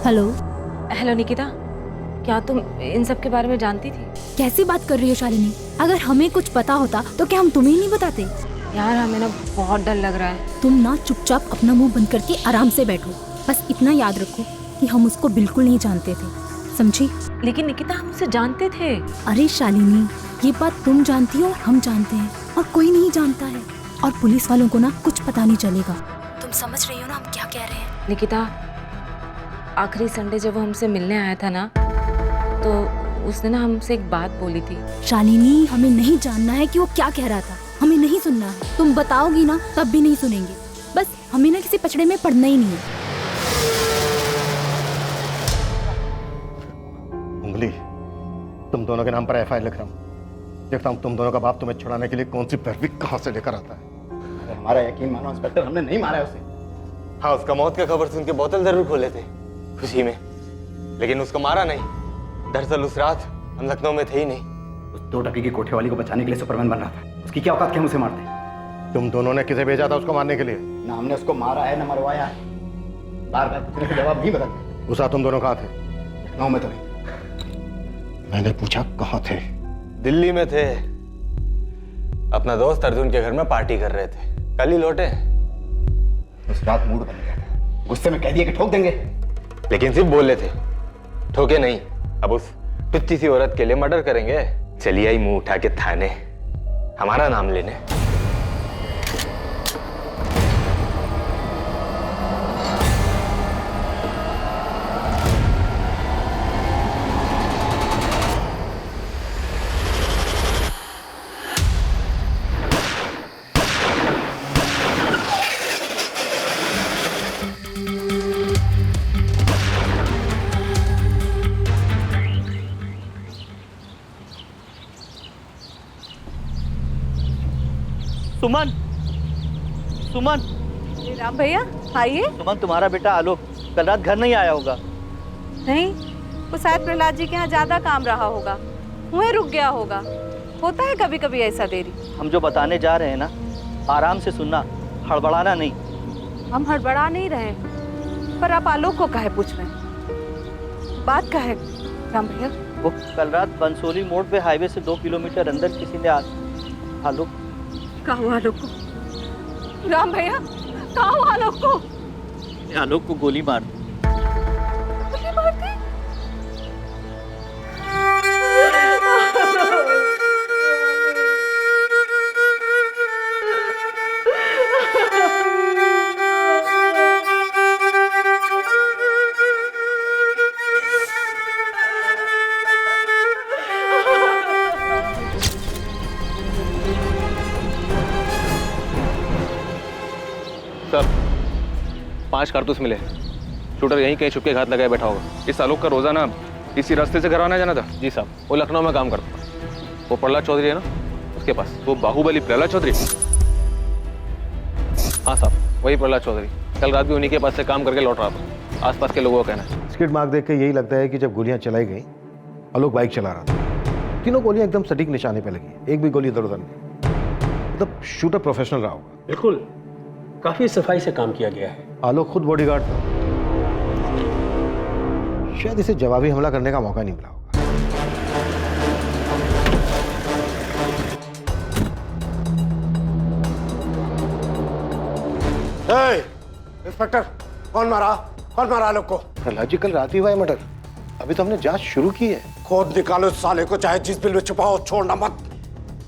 Hello. Hello Nikita, क्या तुम इन सब के बारे में जानती थी? कैसी बात कर रही हो शालिनी? अगर हमें कुछ पता होता तो क्या हम तुम्हें नहीं बताते? यार हमें ना बहुत डर लग रहा है। तुम ना चुपचाप अपना मुंह बंद करके आराम से बैठो। बस इतना याद रखो कि हम उसको बिल्कुल नहीं जानते थे, समझी? लेकिन निकिता हम उसे जानते थे। अरे शालिनी, ये बात तुम जानती हो और हम जानते हैं, और कोई नहीं जानता है। और पुलिस वालों को ना कुछ पता नहीं चलेगा। तुम समझ रही हो ना हम क्या कह रहे हैं? निकिता, आखिरी संडे जब वो हमसे मिलने आया था ना, तो उसने ना हमसे एक बात बोली थी। शालिनी, हमें नहीं जानना है कि वो क्या कह रहा था, हमें नहीं सुनना है। तुम बताओगी ना तब भी नहीं सुनेंगे। बस हमें ना किसी पचड़े में पड़ना ही नहीं है। उंगली, तुम दोनों के नाम पर एफआईआर लिख रहा हूँ। देखता हूँ तुम दोनों का बाप तुम्हें छुड़ाने के लिए कौन सी पैरवी कहाँ से लेकर आता है। हमारा यकीन मानो इंस्पेक्टर, हमने नहीं मारा है उसे। हाँ, उसका मौत की खबर सुन के बोतल जरूर खोले थे खुशी में, लेकिन उसको मारा नहीं। दरअसल उस रात हम लखनऊ में थे ही नहीं। उस 2 टके की कोठे वाली को बचाने के लिए सुपरमैन बन रहा था। उसकी क्या औकात कि हम उसे मारते? तुम दोनों ने किसे भेजा था उसको मारने के लिए? ना हमने उसको मारा है ना मरवाया है। बार बार पूछने के जवाब नहीं बदलते। उस रात तुम दोनों कहाँ थे? लखनऊ में तो नहीं। मैंने पूछा कहाँ थे? दिल्ली में थे, अपना दोस्त अर्जुन के घर में पार्टी कर रहे थे। कल ही लौटे। उस रात मूड बन गया था, गुस्से में कह दिया कि ठोक देंगे, लेकिन सिर्फ बोले थे, ठोके नहीं। अब उस टुच्ची सी औरत के लिए मर्डर करेंगे? चलिए आई मुंह उठा के थाने, हमारा नाम लेने। सुमन, सुमन, राम भैया आइए। सुमन, तुम्हारा बेटा आलोक कल रात घर नहीं आया होगा। नहीं, वो शायद प्रहलाद जी के यहाँ ज्यादा काम रहा होगा, वहीं रुक गया होगा। होता है कभी कभी ऐसा देरी। हम जो बताने जा रहे हैं ना, आराम से सुनना, हड़बड़ाना नहीं। हम हड़बड़ा नहीं रहे, पर आप आलोक को काहे पूछ रहे हैं? बात काहे राम भैया? वो कल रात बंसोली मोड़ पे हाईवे से 2 किलोमीटर अंदर किसी ने आलोक कहाँ हुआ आलोक को? राम भैया, कहाँ हुआ आलोक को? आलोक को गोली मार दी। गोली मार दी? सर, 5 कारतूस मिले। शूटर यहीं कहीं छुपके घात लगाए बैठा होगा। इस आलोक का रोजाना इसी रास्ते से घर आना जाना था। जी साहब, वो लखनऊ में काम करता था। वो प्रहलाद चौधरी है ना, उसके पास। वो बाहुबली प्रहलाद चौधरी? हाँ साहब, वही प्रहलाद चौधरी। कल रात भी उन्हीं के पास से काम करके लौट रहा था। आसपास के लोगों का कहना है। स्किड मार्क देख के यही लगता है कि जब गोलियां चलाई गई, आलोक बाइक चला रहा था। तीनों गोलियां एकदम सटीक निशाने पे लगी, एक भी गोली इधर उधर नहीं। मतलब शूटर प्रोफेशनल रहा होगा। बिल्कुल, काफी सफाई से काम किया गया है। आलोक खुद बॉडीगार्ड था, शायद इसे जवाबी हमला करने का मौका नहीं मिला होगा। इंस्पेक्टर, कौन मारा आलोक को? प्रहलाद जी, कल रात ही हुआ है मर्डर। अभी तो हमने जांच शुरू की है। खोद निकालो इस साले को, चाहे जिस बिल में छुपाओ, छोड़ना मत।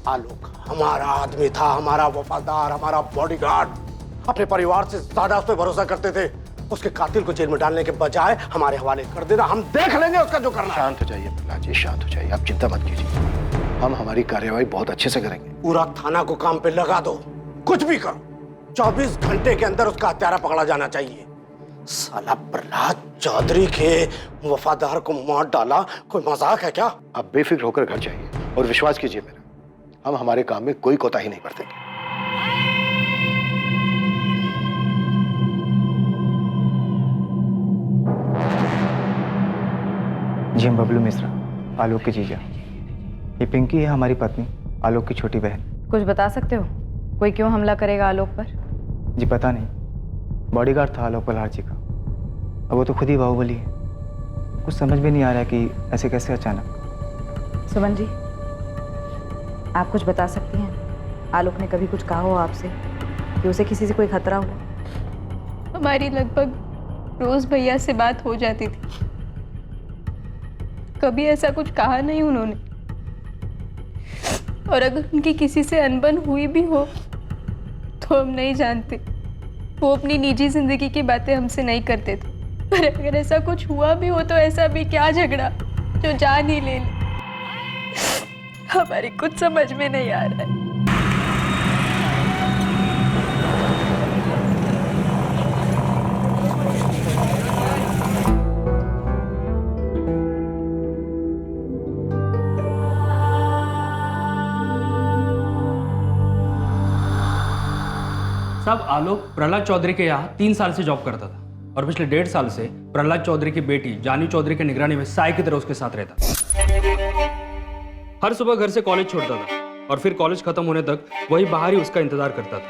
आलोक हमारा आदमी था, हमारा वफादार, हमारा बॉडीगार्ड। अपने परिवार से ज्यादा उस पर भरोसा करते थे। उसके कातिल को जेल में डालने के बजाय हमारे हवाले कर देना, हम देख लेंगे उसका जो करना। शांत हो जाइए प्रहलाद जी, शांत हो जाइए, आप चिंता मत कीजिए। हम हमारी कार्यवाही बहुत अच्छे से करेंगे। पूरा थाना को काम पे लगा दो, कुछ भी करो। 24 घंटे के अंदर उसका हत्यारा पकड़ा जाना चाहिए। साला प्रहलाद चौधरी के वफादार को मार डाला, कोई मजाक है क्या? आप बेफिक्र होकर घर जाइए और विश्वास कीजिए मेरा, हम हमारे काम में कोई कोताही नहीं बरतेंगे। जी, हम बबलू मिश्रा, आलोक की जीजा। ये पिंकी है हमारी पत्नी, आलोक की छोटी बहन। कुछ बता सकते हो, कोई क्यों हमला करेगा आलोक पर? जी पता नहीं, बॉडीगार्ड था आलोक प्रहलाद जी का। अब वो तो खुद ही बाहुबली है। कुछ समझ में नहीं आ रहा कि ऐसे कैसे अचानक। सुमन जी, आप कुछ बता सकती हैं? आलोक ने कभी कुछ कहा हो आपसे कि उसे किसी से कोई खतरा हो? हमारी लगभग रोज भैया से बात हो जाती थी, कभी ऐसा कुछ कहा नहीं उन्होंने। और अगर उनकी किसी से अनबन हुई भी हो तो हम नहीं जानते। वो अपनी निजी जिंदगी की बातें हमसे नहीं करते थे, पर अगर ऐसा कुछ हुआ भी हो तो ऐसा भी क्या झगड़ा जो जान ही ले ले। हमारी कुछ समझ में नहीं आ रहा है। साहब, आलोक प्रहलाद चौधरी के यहाँ 3 साल से जॉब करता था और पिछले 1.5 साल से प्रहलाद चौधरी की बेटी जानवी चौधरी की निगरानी में साय की तरह उसके साथ रहता था। हर सुबह घर से कॉलेज छोड़ता था और फिर कॉलेज खत्म होने तक वही बाहर ही उसका इंतजार करता था।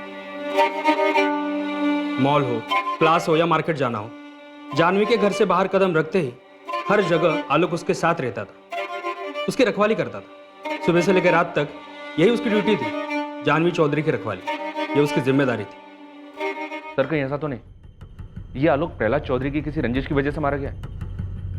मॉल हो, क्लास हो या मार्केट जाना हो, जानवी के घर से बाहर कदम रखते ही हर जगह आलोक उसके साथ रहता था, उसकी रखवाली करता था। सुबह से लेकर रात तक यही उसकी ड्यूटी थी, जानवी चौधरी की रखवाली, ये उसकी जिम्मेदारी थी। सर कहीं ऐसा तो नहीं ये आलोक प्रहलाद चौधरी की किसी रंजिश की वजह से मारा गया है?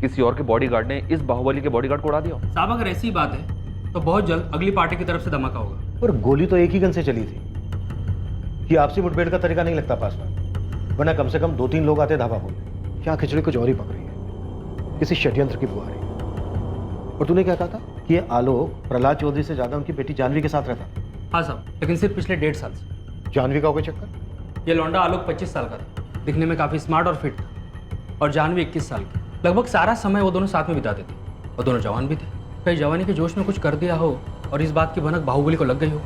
किसी और के बॉडीगार्ड ने इस बाहुबली के बॉडीगार्ड को उड़ा दिया? साहब, अगर ऐसी बात है तो बहुत जल्द अगली पार्टी की तरफ से धमाका होगा। पर गोली तो एक ही गन से चली थी। कि आपसी मुठभेड़ का तरीका नहीं लगता पासवान, वरना कम से कम 2-3 लोग आते धावा बोलने। क्या खिचड़ी कुछ और ही पक रही है, किसी षड्यंत्र की बुआ रही। और तूने क्या कहा था कि ये आलोक प्रहलाद चौधरी से ज्यादा उनकी बेटी जानवी के साथ रहता? हाँ साहब, लेकिन सिर्फ पिछले 1.5 साल से। जानवी का हो गया चक्कर? ये लौंडा आलोक 25 साल का था, दिखने में काफी स्मार्ट और फिट था, और जानवी 21 साल की। लगभग सारा समय वो दोनों साथ में बिताते थे और दोनों जवान भी थे। कहीं जवानी के जोश में कुछ कर दिया हो और इस बात की भनक बाहुबली को लग गई हो।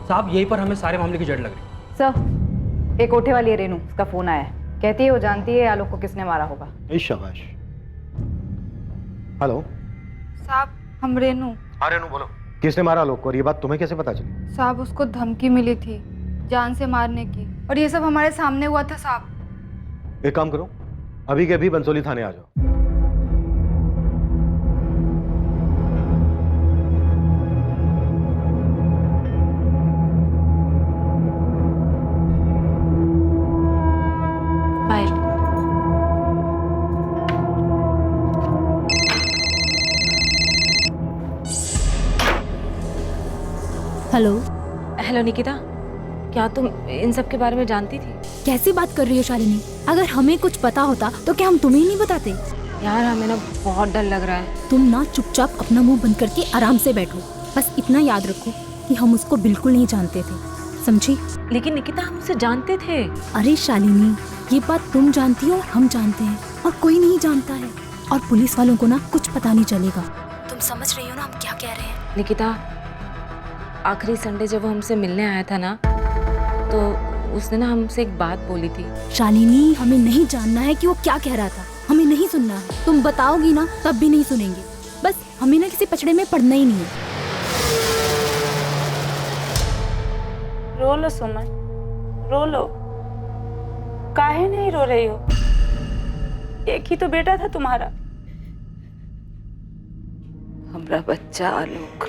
साहब, यही पर हमें सारे मामले की जड़ लग रही। सर, एक कोठे वाली है रेनू, उसका फोन आया है, कहती है वो जानती है आलोक को किसने मारा होगा। शाबाश। हेलो साहब, हम रेनू। हाँ रेनू, बोलो। किसने मारा आलोक को और ये बात तुम्हें कैसे पता चली? साहब, उसको धमकी मिली थी जान से मारने की, और ये सब हमारे सामने हुआ था साहब। एक काम करो, अभी के अभी बंसोली थाने आ जाओ। बाय। हेलो। हेलो निकिता, क्या तुम इन सब के बारे में जानती थी? कैसी बात कर रही हो शालिनी? अगर हमें कुछ पता होता तो क्या हम तुम्हें नहीं बताते? यार, हमें ना बहुत डर लग रहा है। तुम ना चुपचाप अपना मुंह बंद करके आराम से बैठो। बस इतना याद रखो कि हम उसको बिल्कुल नहीं जानते थे, समझी? लेकिन निकिता, हम उसे जानते थे। अरे शालिनी, ये बात तुम जानती हो और हम जानते हैं, और कोई नहीं जानता है। और पुलिस वालों को ना कुछ पता नहीं चलेगा। तुम समझ रही हो ना हम क्या कह रहे हैं? निकिता, आखिरी संडे जब वो हमसे मिलने आया था ना, तो उसने ना हमसे एक बात बोली थी। शालिनी, हमें नहीं जानना है कि वो क्या कह रहा था, हमें नहीं सुनना है। तुम बताओगी ना तब भी नहीं सुनेंगे। बस हमें ना किसी पचड़े में पड़ना ही नहीं है। रो लो सुमन, रो लो। काहे नहीं रो रही हो? एक ही तो बेटा था तुम्हारा। हमारा बच्चा आलोक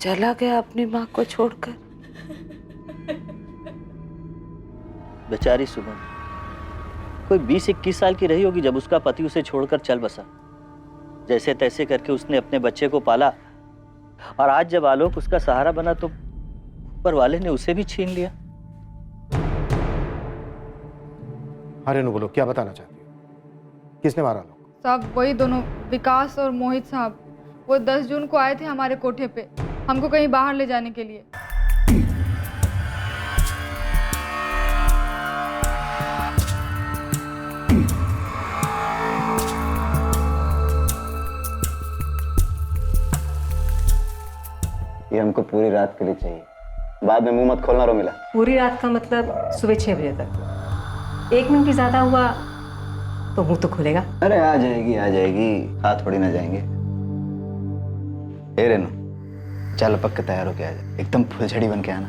चला गया अपनी माँ को छोड़कर। बेचारी सुमन, कोई 20-21 साल की रही होगी जब उसका पति उसे छोड़कर चल बसा। जैसे तैसे करके उसने अपने बच्चे को पाला, और आज जब आलोक उसका सहारा बना तो ऊपर वाले ने उसे भी छीन लिया। हाँ रेनू, बोलो, क्या बताना चाहती हो? किसने मारा आलोक? साहब, वही दोनों, विकास और मोहित साहब। वो 10 जून को आए थे हमारे कोठे पे, हमको कहीं बाहर ले जाने के लिए। ये हमको पूरी रात के लिए चाहिए, बाद में मुंह मत खोलना। रो मिला पूरी रात का मतलब सुबह 6 बजे तक। 1 मिनट भी ज्यादा हुआ तो मुंह तो खुलेगा। अरे आ जाएगी आ जाएगी, हाथ थोड़ी ना जाएंगे। ए रेनू, चल पक के तैयार होके आ जा, एकदम फुलझड़ी बन के आना।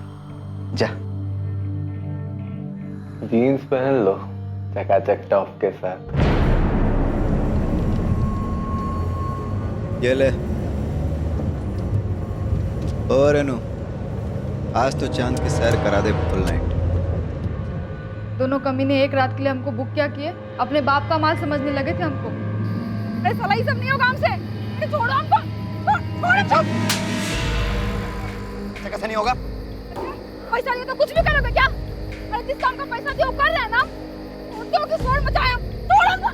जा। जीन्स पहन लो, चकाचक टॉप के साथ। ये ले। और अनु, आज तो चांद की सैर करा दे फुल नाइट। दोनों कमीने एक रात के लिए हमको बुक क्या किए? अपने बाप का माल समझने लगे थे हमको। अरे साला ये सब नहीं होगा हमसे। अरे छोड़ो हमको। छोड़ो। कैसे नहीं होगा? पैसा दिया तो कुछ भी करोगे क्या? अरे जिस काम का पैसा दिया वो कर रहे हैं ना। क्यों कि शोर मचाया? छोड़ो हमको।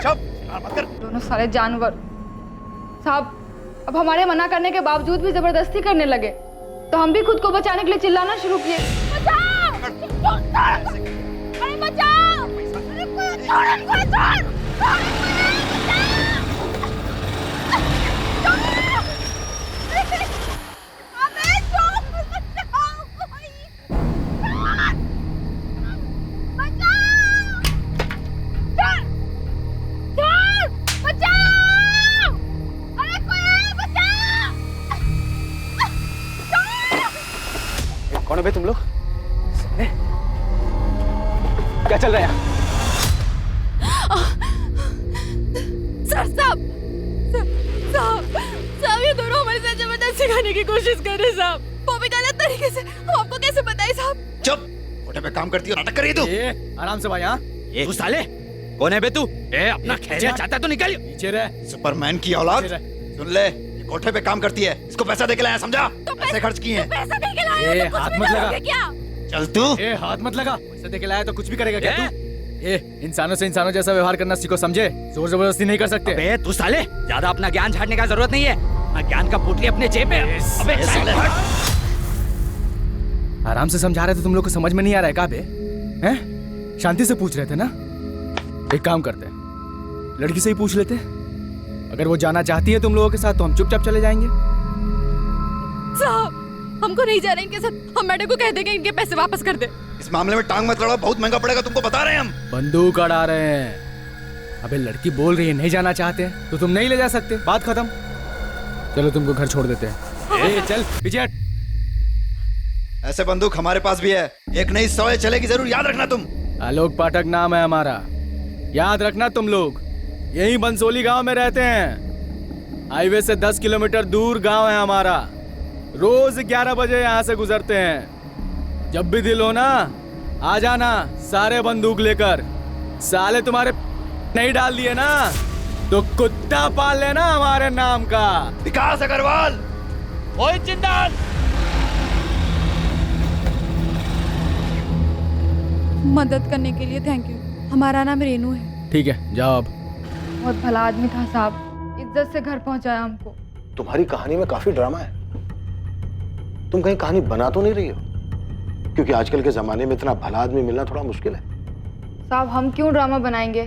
चुप मत कर। दोनों सारे जानवर। साहब, अब हमारे मना करने के बावजूद भी जबरदस्ती करने लगे, तो हम भी खुद को बचाने के लिए चिल्लाना शुरू किए। बचाओ! अरे बचाओ! अरे कोई छोड़! कौन है बे तुम लोग? क्या चल रहा है? साहब ये दोनों हमारे साथ जबरदस्ती करने की कोशिश कर रहे साहब। वो भी गलत तरीके से। हम आपको कैसे बताएं साहब? चुप। कोठे पे काम करती हो, नाटक कर रही है तू। आराम से भाई। हाँ तू साले कौन है बे तू? अपना खींचे चाहता तो निकल। पीछे रह। सुपरमैन की औलाद। सुन ले, कोठे पे काम करती है, इसको पैसा दे के लाया, समझा? पैसे खर्च किए हैं। पैसा दे के लाया तो हाथ मत लगा। क्या? चल तू। हाथ मत लगा। पैसे दे के लाया तो कुछ भी करेगा क्या तू? इंसानों से इंसानों जैसा व्यवहार करना सीखो, समझे? जोर जबरदस्ती नहीं कर सकते। अबे तू साले, ज्यादा अपना ज्ञान झाड़ने का जरूरत नहीं है। अपना ज्ञान का पोटली अपने जेब में। अबे साले आराम से समझा रहे थे, तुम लोग को समझ में नहीं आ रहा है क्या बे? हैं? शांति से पूछ रहे थे ना? एक काम करते हैं, लड़की से ही पूछ लेते। अगर वो जाना चाहती है तुम लोगों के साथ तो हम चुपचाप चले जाएंगे। साहब, हमको नहीं जाना इनके साथ। हम मैडम को कह देंगे इनके पैसे वापस कर दे। इस मामले में टांग मत लड़ाओ, बहुत महंगा पड़ेगा, तुमको बता रहे हैं हम। बंदूक अड़ा रहे हैं। अबे लड़की बोल रही है नहीं जाना चाहते तो तुम नहीं ले जा सकते, बात खत्म। चलो तुमको घर छोड़ देते हैं। चल पीछे हट। ऐसे बंदूक हमारे पास भी है, एक नहीं 100 चलेगी जरूर, याद रखना तुम। आलोक पाठक नाम है हमारा, याद रखना तुम लोग। यही बंसोली गांव में रहते हैं। हाईवे से 10 किलोमीटर दूर गांव है हमारा। रोज 11 बजे यहाँ से गुजरते हैं। जब भी दिल हो ना आ जाना, सारे बंदूक लेकर। साले तुम्हारे नहीं डाल दिए ना तो कुत्ता पाल लेना हमारे नाम का। विकास अग्रवाल। ओए जिंदाल। मदद करने के लिए थैंक यू। हमारा नाम रेनू है। ठीक है जाओ अब। बहुत भला आदमी था साहब, इज्जत से घर पहुंचाया हमको। तुम्हारी कहानी में काफी ड्रामा है। तुम कहीं कहानी बना तो नहीं रही हो? क्योंकि आजकल के जमाने में इतना भला आदमी मिलना थोड़ा मुश्किल है। साहब हम क्यों ड्रामा बनाएंगे?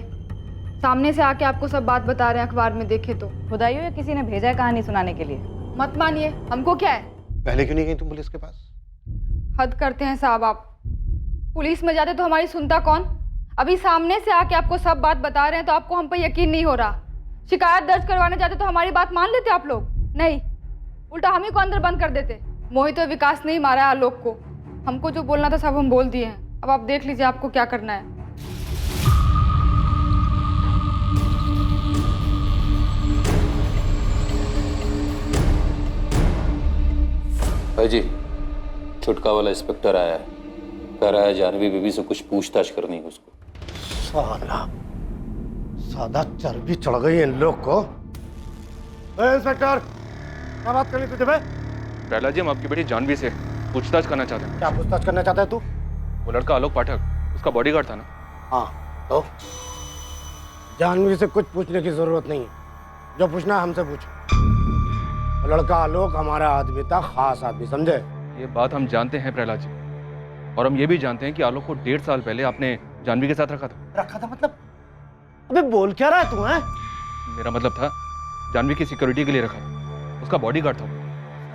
सामने से आके आपको सब बात बता रहे हैं, अखबार में देखे तो। खुदाइयों या किसी ने भेजा है कहानी सुनाने के लिए? मत मानिए, हमको क्या है। पहले क्यों नहीं गई तुम पुलिस के पास? हद करते हैं साहब आप। पुलिस में जाते तो हमारी सुनता कौन? अभी सामने से आके आपको सब बात बता रहे हैं तो आपको हम पर यकीन नहीं हो रहा। शिकायत दर्ज करवाने जाते तो हमारी बात मान लेते आप लोग? नहीं, उल्टा हम ही को अंदर बंद कर देते। मोहित और विकास नहीं मारा है आलोक को। हमको जो बोलना था सब हम बोल दिए हैं। अब आप देख लीजिए आपको क्या करना है। भाई जी, छुटका वाला इंस्पेक्टर आया है, कह रहा है जानवी बीबी से कुछ पूछताछ करनी है उसको। साला सादा चर्बी चढ़ गई इन लोग को। इंस्पेक्टर, क्या बात करनी तुझे? प्रहलाद जी, हम आपकी बेटी जानवी से पूछताछ करना चाहते हैं। क्या पूछताछ करना चाहता है तू? वो लड़का आलोक पाठक, उसका बॉडीगार्ड था ना? हाँ, तो जानवी से कुछ पूछने की जरूरत नहीं है। जो पूछना है हमसे पूछो। वो लड़का आलोक हमारा आदमी था, खास आदमी, समझे? ये बात हम जानते हैं प्रहलाद जी, और हम ये भी जानते हैं कि आलोक को 1.5 साल पहले आपने जानवी के साथ रखा था। रखा था मतलब? अबे बोल क्या रहा है तू? है मेरा मतलब था जानवी की सिक्योरिटी के लिए रखा था, उसका बॉडीगार्ड था।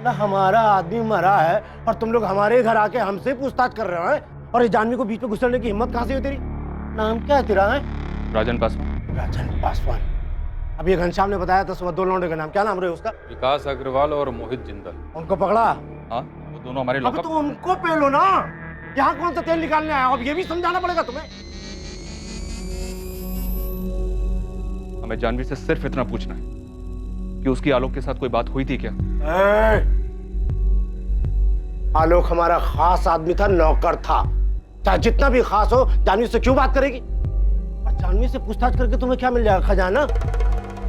ना हमारा आदमी मरा है और तुम लोग हमारे घर आके हमसे पूछताछ कर रहे हो? और इस जानवी को बीच में घुसने की हिम्मत कहाँ से हुई तेरी? नाम क्या है तेरा? है राजन पासवान। राजन पासवान। अब ये घनश्याम ने बताया था सुबह 2 लौंडे का नाम, क्या नाम रहे उसका? विकास अग्रवाल और मोहित जिंदल। उनको पकड़ा? हाँ, वो दोनों हमारे अब लॉकअप। तो उनको पेलो ना। यहाँ कौन सा तेल निकालने आया? अब ये भी समझाना पड़ेगा तुम्हें। हमें जानवी से सिर्फ इतना पूछना है कि उसकी आलोक के साथ कोई बात हुई थी क्या? आलोक हमारा खास आदमी था, नौकर था। चाहे जितना भी खास हो, जानवी से क्यों बात करेगी? और जानवी से पूछताछ करके तुम्हें क्या मिल जाएगा? खजाना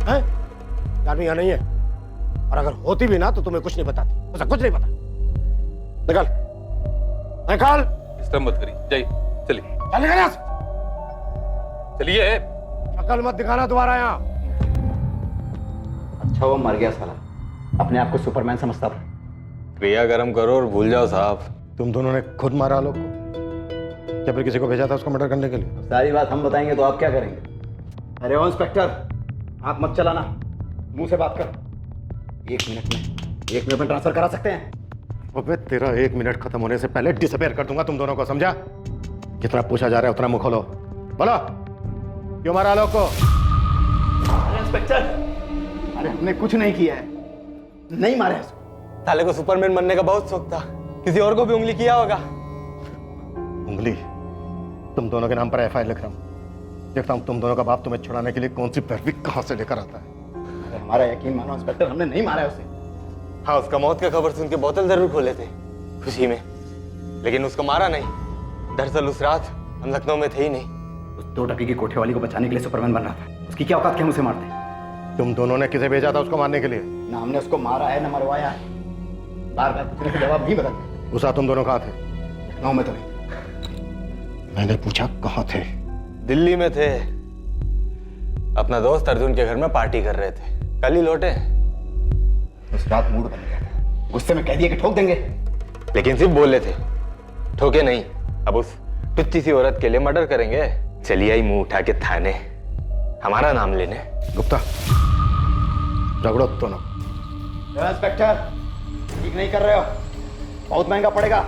है? जानवी यहाँ नहीं है, और अगर होती भी ना तो तुम्हें कुछ नहीं बताती, उसे कुछ नहीं पता। निकल निकल। डिस्टर्ब मत करिए, जाइए, चलिए। चल निकल यहाँ से। चलिए। शक्ल मत दिखाना दोबारा यहाँ। अच्छा वो मर गया साला, अपने आप को सुपरमैन समझता था। क्रिया कर्म करो और भूल जाओ साहब। तुम दोनों ने खुद मारा आलोक को? क्या फिर किसी को भेजा था उसको मर्डर करने के लिए? सारी बात हम बताएंगे तो आप क्या करेंगे? अरे ओ इंस्पेक्टर, आंख मत चलाना, मुंह से बात कर। 1 मिनट में ट्रांसफर करा सकते हैं। अबे तेरा 1 मिनट खत्म होने से पहले डिसअपेयर कर दूंगा तुम दोनों को, समझा? जितना पूछा जा रहा है उतना मुंह खोलो। बोलो, क्यों मारा आलोक को? अरे इंस्पेक्टर, अरे हमने कुछ नहीं किया है, नहीं मारे उसको। साले को सुपरमैन बनने का बहुत शौक था, किसी और को भी उंगली किया होगा। उंगली? तुम दोनों के नाम पर एफआईआर लिख रहा हूँ, देखता हूँ तुम दोनों का बाप तुम्हें छुड़ाने के लिए कौन सी पैरवी कहाँ से लेकर आता है। हमारा यकीन मानो इंस्पेक्टर, हमने नहीं मारा है उसे। हाँ, उसका मौत का खबर सुन के बोतल जरूर खोले थे खुशी में, लेकिन उसको मारा नहीं। दरअसल उस रात हम लखनऊ में थे ही नहीं। उस 2 टके की कोठे वाली को बचाने के लिए सुपरमैन बन रहा था। उसकी क्या औकात कि हम उसे मारते? तुम दोनों ने किसे भेजा था उसको मारने के लिए? ना हमने उसको मारा है, ना मरवाया है। बार बार पूछने का जवाब नहीं बदलते। उस रात तुम दोनों कहाँ थे? लखनऊ में तो नहीं। मैंने पूछा कहाँ थे? दिल्ली में थे, अपना दोस्त अर्जुन के घर में पार्टी कर रहे थे, कल ही लौटे। उस रात मूड बन गया था, गुस्से में कह दिया कि ठोक देंगे, लेकिन सिर्फ बोले थे, ठोके नहीं। अब उस टुच्ची सी औरत के लिए मर्डर करेंगे? चलिए आई मुंह उठा के थाने, हमारा नाम लेने। गुप्ता, रगड़ो दोनों। इंस्पेक्टर, ठीक नहीं कर रहे हो, बहुत महंगा पड़ेगा।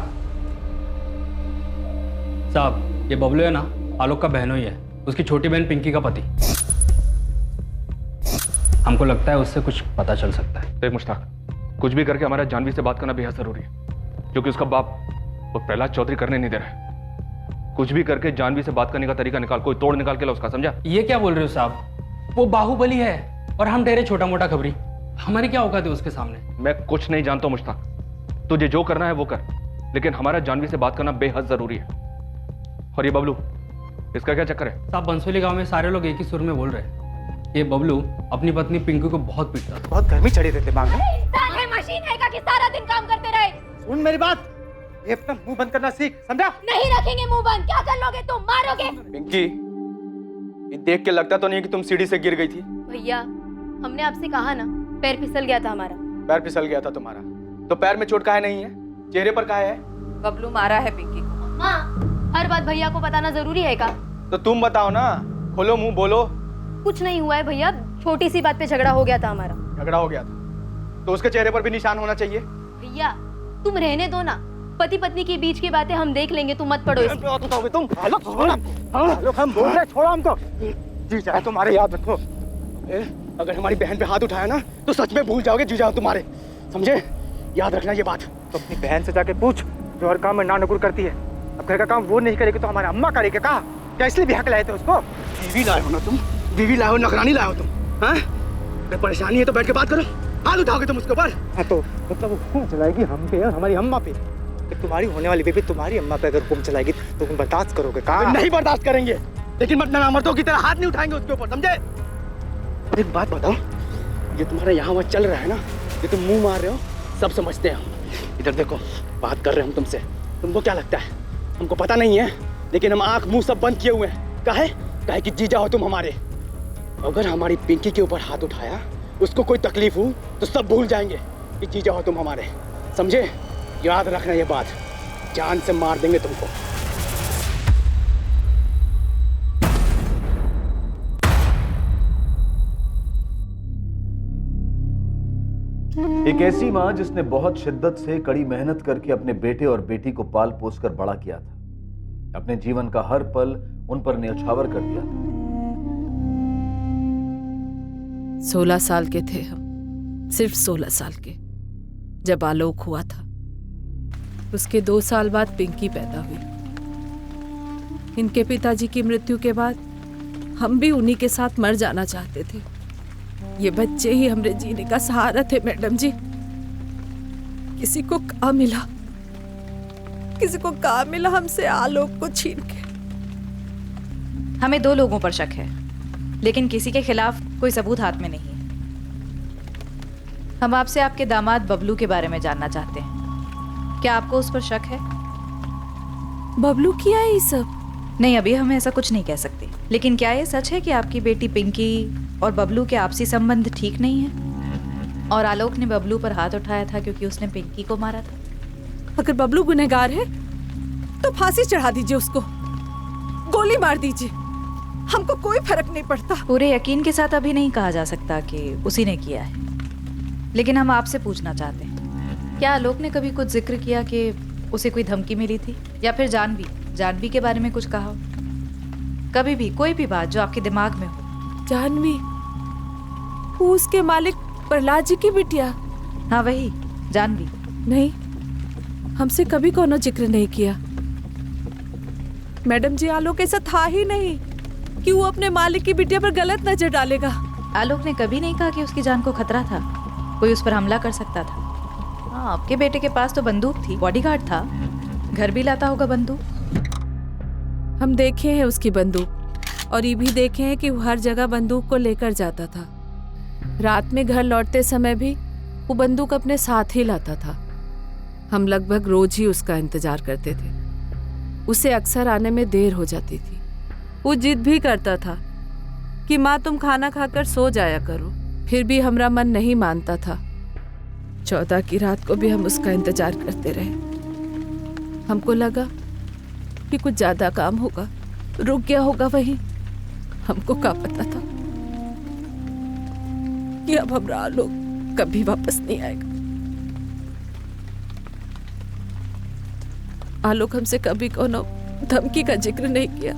साहब, ये बबलू है ना, आलोक का बहनों ही है, उसकी छोटी बहन पिंकी का पति। हमको लगता है उससे कुछ पता चल सकता है। देख मुश्ताक, कुछ भी करके हमारा जानवी से बात करना बेहद जरूरी है, क्योंकि उसका बाप वो प्रहलाद चौधरी करने नहीं दे रहा है। कुछ भी करके जानवी से बात करने का तरीका निकाल, कोई तोड़ निकाल के ला उसका, समझा? ये क्या बोल रहे हो साहब? वो बाहुबली है और हम ठहरे छोटा मोटा खबरी। हमारी क्या औकात है उसके सामने? मैं कुछ नहीं जानता हूं मुश्ताक, तुझे जो करना है वो कर, लेकिन हमारा जानवी से बात करना बेहद जरूरी है। और ये बबलू, इसका क्या चक्कर है? साहब, बंसोली गांव में सारे लोग एक ही सुर में बोल रहे हैं, ये बबलू अपनी पत्नी पिंकू को बहुत पीटता था। बहुत गर्मी चढ़ी रहती दिमाग में। इंसान है, मशीन है का कि सारा दिन काम करते रहे? सुन मेरी बात, ये अपना मुंह बंद करना सीख, समझा? नहीं रखेंगे मुंह बंद। क्या कर लोगे तुम? मारोगे? पिंकी, ये देख के लगता तो नहीं कि तुम सीढ़ी से गिर गई थी। भैया, हमने आपसे कहा ना, पैर फिसल गया था हमारा। पैर फिसल गया था तुम्हारा, तो पैर में चोट काहे नहीं है, चेहरे पर काहे है? बबलू मारा है पिंकी को। माँ, हर बात भैया को बताना जरूरी है का? तो तुम बताओ ना, खोलो मुंह, बोलो। कुछ नहीं हुआ है भैया, छोटी सी बात पे झगड़ा हो गया था हमारा। झगड़ा हो गया था तो उसके चेहरे पर भी निशान होना चाहिए। भैया, तुम रहने दो ना, पति पत्नी के बीच की बातें हम देख लेंगे, तुम मत पड़ो इसमें। तुम हम बोल रहे, छोड़ो हमको। जी चाहे तुम्हारे, याद रखो, अगर हमारी बहन पे हाथ उठाया ना तो सच में भूल जाओगे जी जाओ तुम्हारे, समझे? याद रखना ये बात। तो अपनी बहन से जाके पूछ, जो हर काम में ना नुकुर करती है। अब घर का काम वो नहीं करेगी तो हमारी अम्मा करेगी। कहा क्या इसलिए ब्याह लाए थे उसको? बीवी लाए हो ना तुम, बीवी लाए हो, नौकरानी लाए हो तुम। हाँ, अगर परेशानी है तो बैठ के बात करो, हाथ उठाओगे तुम उसके ऊपर। हाँ तो मतलब वो हुक्म चलाएगी हम पे और हमारी अम्मा पे। तुम्हारी होने वाली बेबी तुम्हारी अम्मा पे अगर हुक्म चलाएगी तो तुम बर्दाश्त करोगे? कहा नहीं बर्दाश्त करेंगे, लेकिन मतलब मर्दों की तरह हाथ नहीं उठाएंगे उसके ऊपर, समझे? एक बात बताओ, ये तुम्हारा यहाँ वहाँ चल रहा है ना, ये तुम मुंह मार रहे हो, सब समझते हैं हम। इधर देखो, बात कर रहे हैं हम तुमसे, तुमको क्या लगता है हमको पता नहीं है? लेकिन हम आंख मुंह सब बंद किए हुए हैं। काहे कि जीजा हो तुम हमारे। अगर हमारी पिंकी के ऊपर हाथ उठाया, उसको कोई तकलीफ हो तो सब भूल जाएंगे कि जीजा हो तुम हमारे, समझे? याद रखना ये बात, जान से मार देंगे तुमको। एक ऐसी मां जिसने बहुत शिद्दत से कड़ी मेहनत करके अपने बेटे और बेटी को पाल पोस कर बड़ा किया था, अपने जीवन का हर पल उन पर न्यौछावर कर दिया था। 16 साल के थे हम, सिर्फ 16 साल के, जब आलोक हुआ था। उसके 2 साल बाद पिंकी पैदा हुई। इनके पिताजी की मृत्यु के बाद हम भी उन्हीं के साथ मर जाना चाहते थे। ये बच्चे ही हमरे जीने का सहारा थे मैडम जी। किसी को कहाँ मिला हमसे आलोक को छीन के। हमें 2 लोगों पर शक है, लेकिन किसी के खिलाफ कोई सबूत हाथ में नहीं है। हम आपसे आपके दामाद बबलू के बारे में जानना चाहते हैं। क्या आपको उस पर शक है? बबलू किया है ये सब? नहीं, अभी हम ऐसा कुछ नहीं कह सकते, लेकिन क्या ये सच है कि आपकी बेटी पिंकी और बबलू के आपसी संबंध ठीक नहीं है और आलोक ने बबलू पर हाथ उठाया था क्योंकि उसने पिंकी को मारा था? अगर बबलू गुनहगार है तो फांसी चढ़ा दीजिए उसको, गोली मार दीजिए, हमको कोई फर्क नहीं पड़ता। पूरे यकीन के साथ अभी नहीं कहा जा सकता कि उसी ने किया है, लेकिन हम आपसे पूछना चाहते हैं, क्या आलोक ने कभी कुछ जिक्र किया कि उसे कोई धमकी मिली थी, या फिर जानवी के बारे में कुछ कहा हो? कभी भी कोई भी बात जो आपके दिमाग में हो। जानवी, वो उसके मालिक प्रहलाद जी की बिटिया? हाँ वही जानवी। नहीं, हमसे कभी कोनो जिक्र नहीं किया मैडम जी। आलोक ऐसा था ही नहीं कि वो अपने मालिक की बिटिया पर गलत नजर डालेगा। आलोक ने कभी नहीं कहा कि उसकी जान को खतरा था, कोई उस पर हमला कर सकता था। हाँ, आपके बेटे के पास तो बंदूक थी, बॉडीगार्ड था, घर भी लाता होगा बंदूक। हम देखे हैं उसकी बंदूक, और ये भी देखे हैं कि वो हर जगह बंदूक को लेकर जाता था। रात में घर लौटते समय भी वो बंदूक अपने साथ ही लाता था। हम लगभग रोज ही उसका इंतजार करते थे। उसे अक्सर आने में देर हो जाती थी। वो जिद भी करता था कि माँ तुम खाना खाकर सो जाया करो, फिर भी हमारा मन नहीं मानता था। 14 की रात को भी हम उसका इंतजार करते रहे। हमको लगा कि कुछ ज्यादा काम होगा, रुक गया होगा वहीं। हमको क्या पता था कि अब हमारा आलोक कभी वापस नहीं आएगा। आलोक हमसे कभी कोनो धमकी का जिक्र नहीं किया।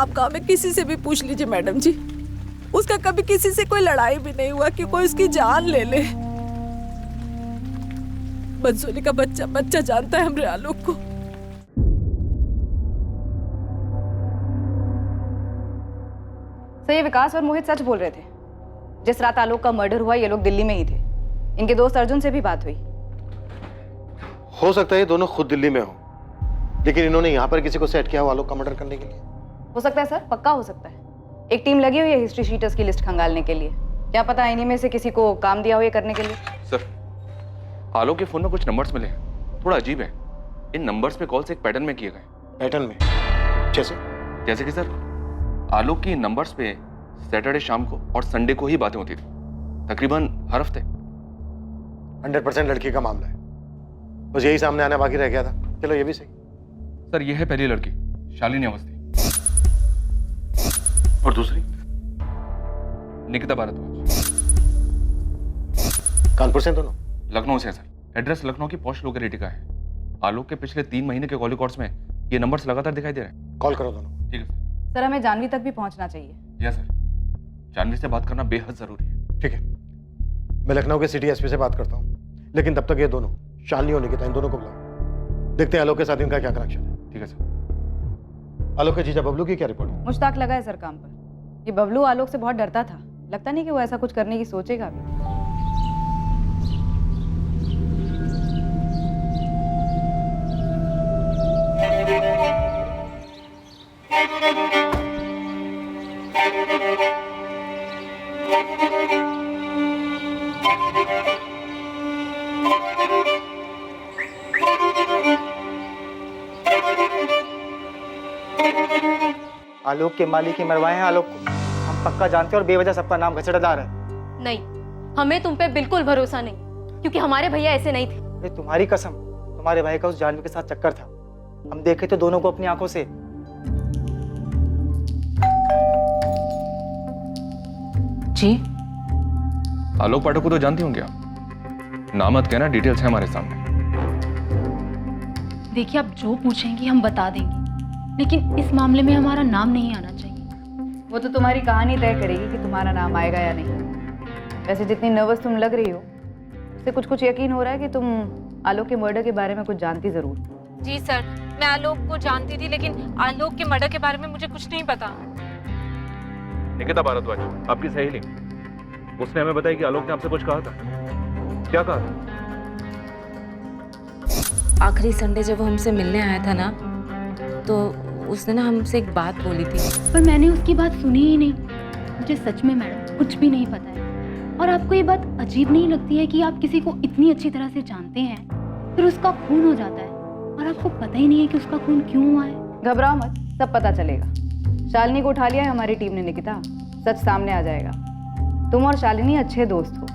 आप गांव में किसी से भी पूछ लीजिए मैडम जी, उसका कभी किसी से कोई लड़ाई भी नहीं हुआ कि कोई उसकी जान ले ले। बंसोली का बच्चा जानता है हमरे आलोक को। सर, ये विकास और मोहित सच बोल रहे थे। जिस रात आलोक का मर्डर हुआ ये लोग दिल्ली में ही थे। इनके दोस्त अर्जुन से भी बात हुई। हो सकता है ये दोनों खुद दिल्ली में हो, लेकिन इन्होंने यहाँ पर किसी को सेट किया हो आलोक का मर्डर करने के लिए। हो सकता है सर, पक्का हो सकता है। एक टीम लगी हुई है हिस्ट्री शीटर्स की लिस्ट खंगालने के लिए। क्या पता इन्हीं में से किसी को काम दिया हो ये करने के लिए। सर, आलोक के फोन में कुछ नंबर्स मिले, थोड़ा अजीब है। इन नंबर्स पे कॉल्स एक पैटर्न में किए गए। पैटर्न में? जैसे कि सर, आलोक की नंबर्स पे सैटरडे शाम को और संडे को ही बातें होती थी, तकरीबन हर हफ्ते। 100% लड़की का मामला है, बस यही सामने आना बाकी रह गया था। चलो ये भी सही। सर, ये है पहली लड़की शालिनी अवस्थी, और दूसरी निकिता भारद्वाज। कानपुर से दोनों? लखनऊ से सर। एड्रेस लखनऊ की पॉश लोकेलिटी का है। आलोक के पिछले 3 महीने के कॉल रिकॉर्ड्स में ये नंबर्स लगातार दिखाई दे रहे हैं। कॉल करो दोनों। ठीक है सर, हमें जानवी तक भी पहुंचना चाहिए। जी सर, जानवी से बात करना बेहद जरूरी है। ठीक है, मैं लखनऊ के सिटी एसपी से बात करता हूँ, लेकिन तब तक ये दोनों शालिनी और निकिता इन दोनों को बुलाओ, देखते हैं आलोक के साथ इनका क्या कनेक्शन है। ठीक है सर। आलोक के जीजा बबलू की क्या रिपोर्ट है? मुश्ताक लगा है सर काम पर। ये बबलू आलोक से बहुत डरता था, लगता नहीं कि वो ऐसा कुछ करने की सोचेगा भी। आलोक के मालिक ही मरवाए हैं आलोक को, हम पक्का जानते हैं, और बेवजह सबका नाम घचड़दार है। नहीं, हमें तुम पे बिल्कुल भरोसा नहीं, क्योंकि हमारे भैया ऐसे नहीं थे। अरे तुम्हारी कसम, तुम्हारे भाई का उस जानवी के साथ चक्कर था, हम देखे तो दोनों को अपनी आंखों से। जी, आलोक पाठक को तो जानती होंगे आप, नाम मत कहना, डिटेल्स है हमारे सामने। देखिए, आप जो पूछेंगी हम बता देंगे, लेकिन इस मामले में हमारा नाम नहीं आना चाहिए। वो तो तुम्हारी कहानी तय करेगी कि तुम्हारा नाम आएगा या नहीं। वैसे जितनी नर्वस तुम लग रही हो, उससे कुछ यकीन हो रहा है कि तुम आलोक के मर्डर के बारे में कुछ जानती जरूर। जी सर, मैं आलोक को जानती थी, लेकिन आलोक के मर्डर के बारे में मुझे कुछ नहीं पता। निकिता भारद्वाज, आपकी सहेली, उसने हमें बताया कि आलोक ने आपसे कुछ कहा था। क्या कहा था? आखिरी संडे जब वो हमसे मिलने आया था ना, तो उसने ना हमसे एक बात बोली थी। पर मैंने उसकी बात सुनी ही नहीं। मुझे सच में मैडम कुछ भी नहीं पता है। और आपको ये बात अजीब नहीं लगती है कि आप किसी को इतनी अच्छी तरह से जानते हैं, फिर उसका खून हो जाता है और आपको पता ही नहीं है कि उसका खून क्यों हुआ है? घबराओ मत, सब पता चलेगा। शालिनी को उठा लिया है हमारी टीम ने निकिता, सच सामने आ जाएगा। तुम और शालिनी अच्छे दोस्त हो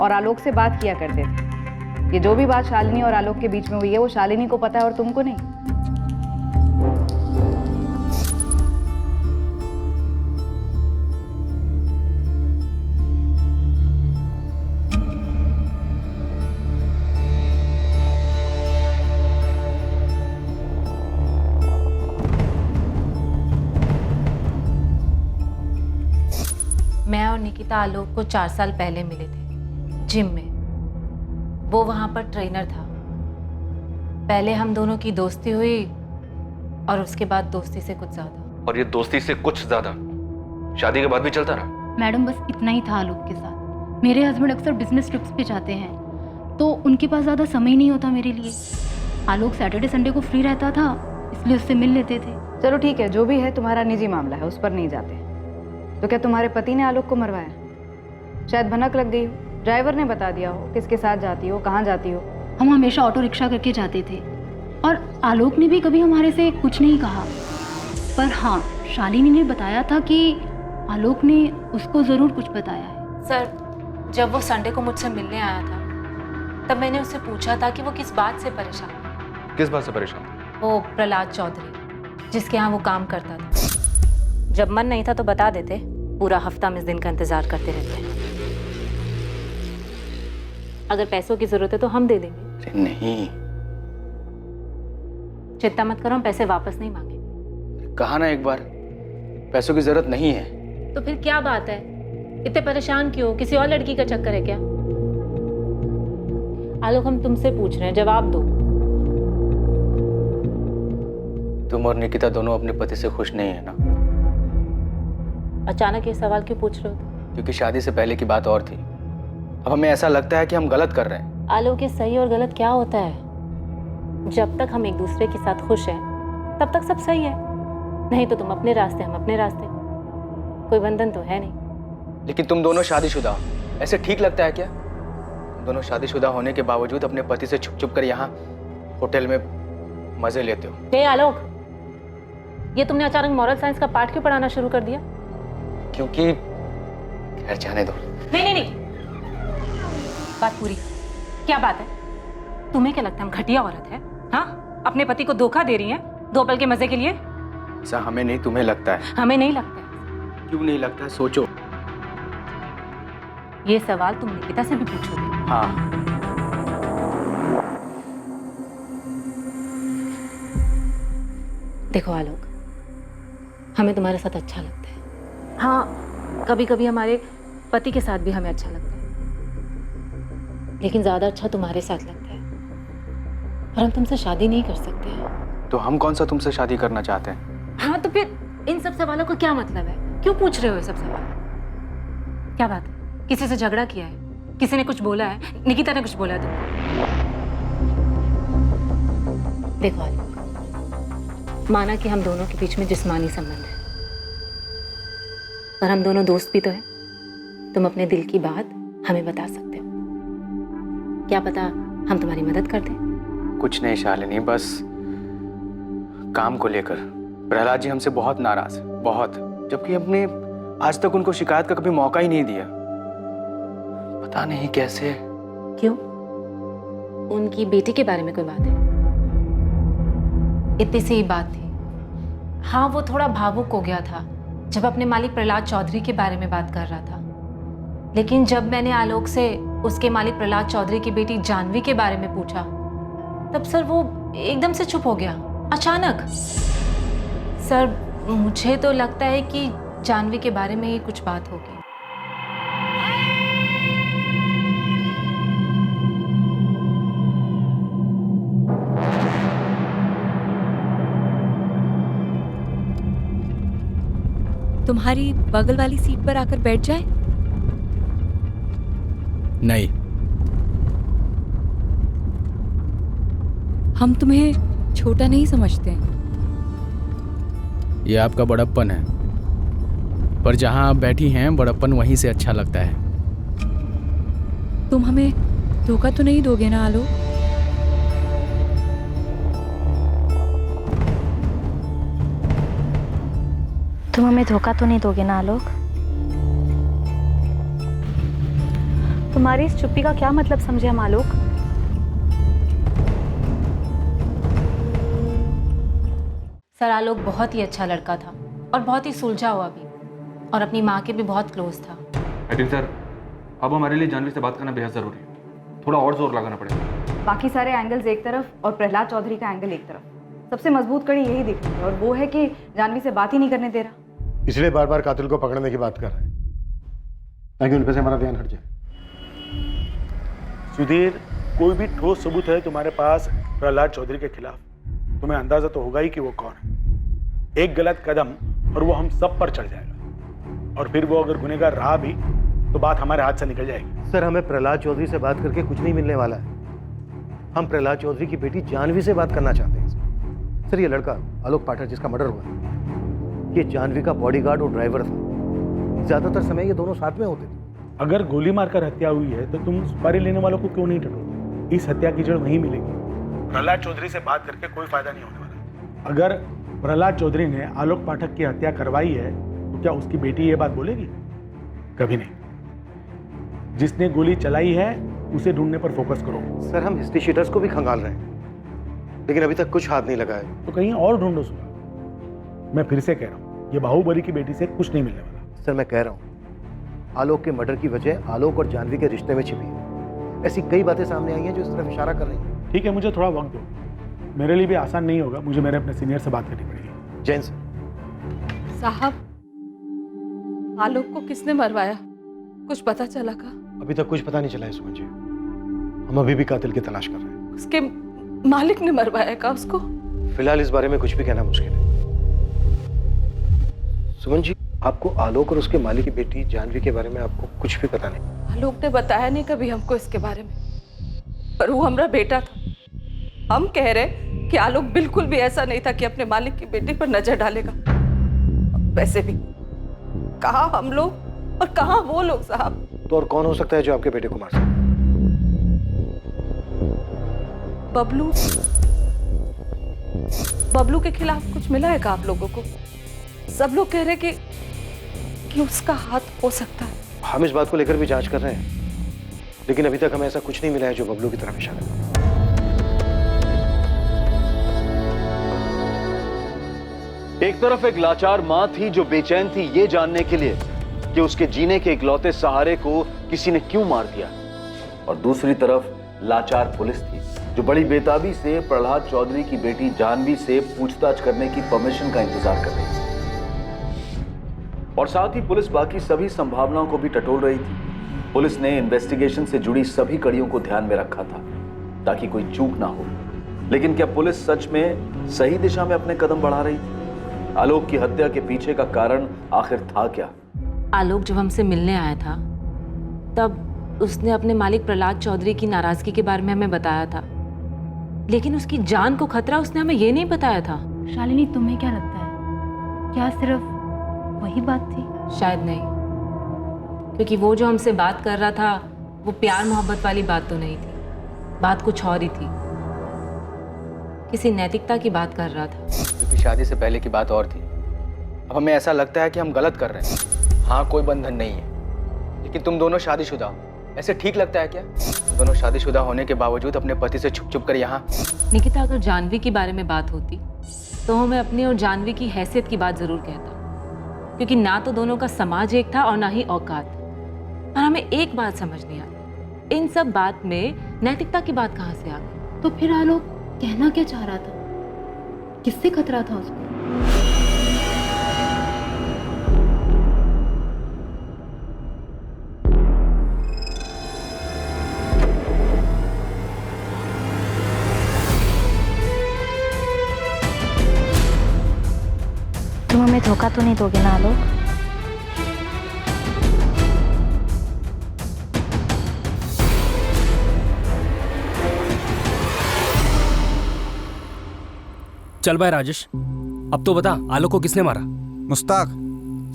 और आलोक से बात किया करते थे। ये जो भी बात शालिनी और आलोक के बीच में हुई है वो शालिनी को पता है और तुमको नहीं। मैं और निकिता आलोक को 4 साल पहले मिले थे जिम में। वो वहां पर ट्रेनर था। पहले हम दोनों की दोस्ती हुई और उसके बाद दोस्ती से कुछ ज्यादा। और ये दोस्ती से कुछ ज्यादा शादी के बाद भी चलता रहा? मैडम बस इतना ही था आलोक के साथ। मेरे हस्बैंड अक्सर बिजनेस ट्रिप्स पे जाते हैं तो उनके पास ज़्यादा समय नहीं होता मेरे लिए। आलोक सैटरडे संडे को फ्री रहता था, इसलिए उससे मिल लेते थे। चलो ठीक है, जो भी है तुम्हारा निजी मामला है, उस पर नहीं जाते। तो क्या तुम्हारे पति ने आलोक को मरवाया? शायद भनक लग गई हो, ड्राइवर ने बता दिया हो किसके साथ जाती हो, कहाँ जाती हो। हम हमेशा ऑटो रिक्शा करके जाते थे और आलोक ने भी कभी हमारे से कुछ नहीं कहा। पर हाँ, शालिनी ने बताया था कि आलोक ने उसको ज़रूर कुछ बताया है। सर, जब वो संडे को मुझसे मिलने आया था तब मैंने उससे पूछा था कि वो किस बात से परेशान है। किस बात से परेशान? वो प्रहलाद चौधरी जिसके यहाँ वो काम करता था। जब मन नहीं था तो बता देते, पूरा हफ्ता हम इस दिन का इंतजार करते रहते हैं। अगर पैसों की जरूरत है तो हम दे देंगे। नहीं, चिंता मत करो, हम पैसे वापस नहीं मांगे। कहा ना एक बार, पैसों की जरूरत नहीं है। तो फिर क्या बात है, इतने परेशान क्यों? किसी और लड़की का चक्कर है क्या? आलोक, हम तुमसे पूछ रहे हैं, जवाब दो। तुम और निकिता दोनों अपने पति से खुश नहीं है ना? अचानक ये सवाल क्यों पूछ रहे हो? क्योंकि शादी से पहले की बात और थी, अब हमें ऐसा लगता है कि हम गलत कर रहे हैं। आलोक, ये सही और गलत क्या होता है? जब तक हम एक दूसरे के साथ खुश हैं तब तक सब सही है, नहीं तो तुम अपने रास्ते, हम अपने रास्ते। कोई बंधन तो है नहीं। लेकिन तुम दोनों शादीशुदा हो, ऐसे ठीक लगता है क्या? तुम दोनों शादीशुदा होने के बावजूद अपने पति से छुप छुप कर यहाँ होटल में मजे लेते हो। हे आलोक, ये तुमने अचानक मॉरल साइंस का पाठ क्यों पढ़ाना शुरू कर दिया? क्योंकि खैर जाने दो। नहीं, बात पूरी। क्या बात है? तुम्हें क्या लगता है हम घटिया औरत है? हाँ, अपने पति को धोखा दे रही हैं 2 पल के मजे के लिए? ऐसा हमें नहीं, तुम्हें लगता है। हमें नहीं लगता है। क्यों नहीं लगता है? सोचो। ये सवाल तुम निकिता से भी पूछोगे? हाँ। देखो आलोक, हमें तुम्हारे साथ अच्छा लगता है। हाँ, कभी कभी हमारे पति के साथ भी हमें अच्छा लगता है, लेकिन ज्यादा अच्छा तुम्हारे साथ लगता है। और हम तुमसे शादी नहीं कर सकते हैं। तो हम कौन सा तुमसे शादी करना चाहते हैं? हाँ, तो फिर इन सब सवालों का क्या मतलब है? क्यों पूछ रहे हो ये सब सवाल? क्या बात है? किसी से झगड़ा किया है? किसी ने कुछ बोला है? निकिता ने कुछ बोला है तुमको? देखो आलोक, माना कि हम दोनों के बीच में जिस्मानी संबंध है, पर हम दोनों दोस्त भी तो हैं। तुम अपने दिल की बात हमें बता सकते हो। क्या पता हम तुम्हारी मदद कर दें। कुछ नहीं शालिनी, बस काम को लेकर प्रहलाद जी हमसे बहुत नाराज है, बहुत। जबकि हमने आज तक उनको शिकायत का कभी मौका ही नहीं दिया। पता नहीं कैसे। क्यों? उनकी बेटी के बारे में कोई बात है? इतनी सी ही बात थी। हाँ, वो थोड़ा भावुक हो गया था जब अपने मालिक प्रहलाद चौधरी के बारे में बात कर रहा था। लेकिन जब मैंने आलोक से उसके मालिक प्रहलाद चौधरी की बेटी जानवी के बारे में पूछा, तब सर वो एकदम से चुप हो गया, अचानक। सर, मुझे तो लगता है कि जानवी के बारे में ही कुछ बात होगी। तुम्हारी बगल वाली सीट पर आकर बैठ जाए? नहीं। हम तुम्हें छोटा नहीं समझते हैं। ये आपका बड़प्पन है, पर जहां आप बैठी हैं बड़प्पन वहीं से अच्छा लगता है। तुम हमें धोखा तो नहीं दोगे ना आलोक? तुम हमें धोखा तो नहीं दोगे ना आलोक? तुम्हारी इस चुप्पी का क्या मतलब समझे हम आलोक? सर आलोक बहुत ही अच्छा लड़का था और बहुत ही सुलझा हुआ भी, और अपनी माँ के भी बहुत क्लोज था। आई थिंक सर अब हमारे लिए जानवी से बात करना बेहद ज़रूरी है। थोड़ा और जोर लगाना पड़ेगा। बाकी सारे एंगल्स एक तरफ और प्रहलाद चौधरी का एंगल एक तरफ। सबसे मजबूत कड़ी यही दिख रही है, और वो है कि जानवी से बात ही नहीं करने दे रहा। इसलिए बार बार कातिल को पकड़ने की बात कर रहे हैं, ताकि उन पे से हमारा ध्यान हट जाए। सुधीर, कोई भी ठोस सबूत है तुम्हारे पास प्रहलाद चौधरी के खिलाफ, तुम्हें अंदाजा तो होगा ही कि वो कौन है। एक गलत कदम और वो हम सब पर चढ़ जाएगा, और फिर वो अगर गुनहगार रहा भी तो बात हमारे हाथ से निकल जाएगी। सर, हमें प्रहलाद चौधरी से बात करके कुछ नहीं मिलने वाला है। हम प्रहलाद चौधरी की बेटी जानवी से बात करना चाहते हैं। सर, ये लड़का आलोक पाठक जिसका मर्डर हुआ, ये जानवी का बॉडीगार्ड और ड्राइवर था। ज्यादातर समय ये दोनों साथ में होते थे। अगर गोली मारकर हत्या हुई है तो तुम सुपारी लेने वालों को क्यों नहीं टटोलते? इस हत्या की जड़ वहीं मिलेगी। प्रहलाद चौधरी से बात करके कोई फायदा नहीं होने वाला। अगर प्रहलाद चौधरी ने आलोक पाठक की हत्या करवाई है तो क्या उसकी बेटी ये बात बोलेगी? कभी नहीं। जिसने गोली चलाई है उसे ढूंढने पर फोकस करो। सर, हम हिस्ट्री शीटर्स को भी खंगाल रहे हैं, लेकिन अभी तक कुछ हाथ नहीं लगा है। तो कहीं और ढूंढो सुना। मैं फिर से कह रहा हूँ, ये बाहुबली की बेटी से कुछ नहीं मिलने वाला। सर, मैं कह रहा हूँ आलोक के मर्डर की वजह आलोक और जानवी के रिश्ते में छिपी है। ऐसी कई बातें सामने आई हैं जो इस तरफ इशारा कर रही हैं। ठीक है, मुझे थोड़ा वक्त दो। मेरे लिए भी आसान नहीं होगा, मुझे मेरे अपने सीनियर से बात करनी पड़ेगी। जैन सर। साहब, आलोक को किसने मरवाया? कुछ पता चला का? अभी तक कुछ पता नहीं चला है सुमन जी। हम अभी भी कातिल की तलाश कर रहे हैं। उसके मालिक ने मरवाया का उसको? फिलहाल इस बारे में कुछ भी कहना मुश्किल है। सुमन जी, आपको आलोक और उसके मालिक की बेटी जानवी के बारे में आपको कुछ भी पता नहीं? आलोक ने बताया नहीं कभी हमको इसके बारे में, पर वो हमारा बेटा था। हम कह रहे कि आलोक बिल्कुल भी ऐसा नहीं था कि अपने मालिक की बेटी पर नजर डालेगा। वैसे भी कहाँ हम लोग और कहाँ वो लोग साहब। तो और कौन हो सकता है जो आपके बेटे को मार सकता है? बबलू। बबलू के खिलाफ कुछ मिला है क्या आप लोगों को? सब लोग कह रहे कि उसका हाथ हो सकता है। हम इस बात को लेकर भी जांच कर रहे हैं, लेकिन अभी तक हमें ऐसा कुछ नहीं मिला है जो बबलू की तरफ इशारा करे। एक तरफ एक लाचार मां थी जो बेचैन थी ये जानने के लिए कि उसके जीने के इकलौते सहारे को किसी ने क्यों मार दिया, और दूसरी तरफ लाचार पुलिस थी जो बड़ी बेताबी से प्रहलाद चौधरी की बेटी जानवी से पूछताछ करने की परमिशन का इंतजार कर रही थी। और साथ ही पुलिस बाकी सभी संभावनाओं को भी टटोल रही थी। पुलिस ने इन्वेस्टिगेशन से जुड़ी सभी कड़ियों को ध्यान में रखा था ताकि कोई चूक ना हो। लेकिन क्या पुलिस सच में सही दिशा में अपने कदम बढ़ा रही थी? आलोक की हत्या के पीछे का कारण आखिर था क्या? आलोक जब हमसे मिलने आया था तब उसने अपने मालिक प्रहलाद चौधरी की नाराजगी के बारे में हमें बताया था, लेकिन उसकी जान को खतरा उसने हमें ये नहीं बताया था। शालिनी, तुम्हें क्या लगता है, क्या सिर्फ वही बात थी? शायद नहीं, क्योंकि वो जो हमसे बात कर रहा था वो प्यार मोहब्बत वाली बात तो नहीं थी, बात कुछ और ही थी। किसी नैतिकता की बात कर रहा था। क्योंकि शादी से पहले की बात और थी। अब हमें ऐसा लगता है कि हम गलत कर रहे हैं। हाँ, कोई बंधन नहीं है, लेकिन तुम दोनों शादीशुदा हो, ऐसे ठीक लगता है क्या? दोनों शादीशुदा होने के बावजूद अपने पति से छुप छुप कर यहाँ। निकिता, अगर जानवी के बारे में बात होती तो मैं अपनी और जानवी की हैसियत की बात जरूर कहता, क्योंकि ना तो दोनों का समाज एक था और ना ही औकात। और हमें एक बात समझ नहीं आती, इन सब बात में नैतिकता की बात कहाँ से आ गई? तो फिर आलोक कहना क्या चाह रहा था? किससे खतरा था उसको? तुम हमें धोखा तो नहीं दोगे ना आलोक? चल भाई राजेश, अब तो बता आलोक को किसने मारा? मुस्ताक,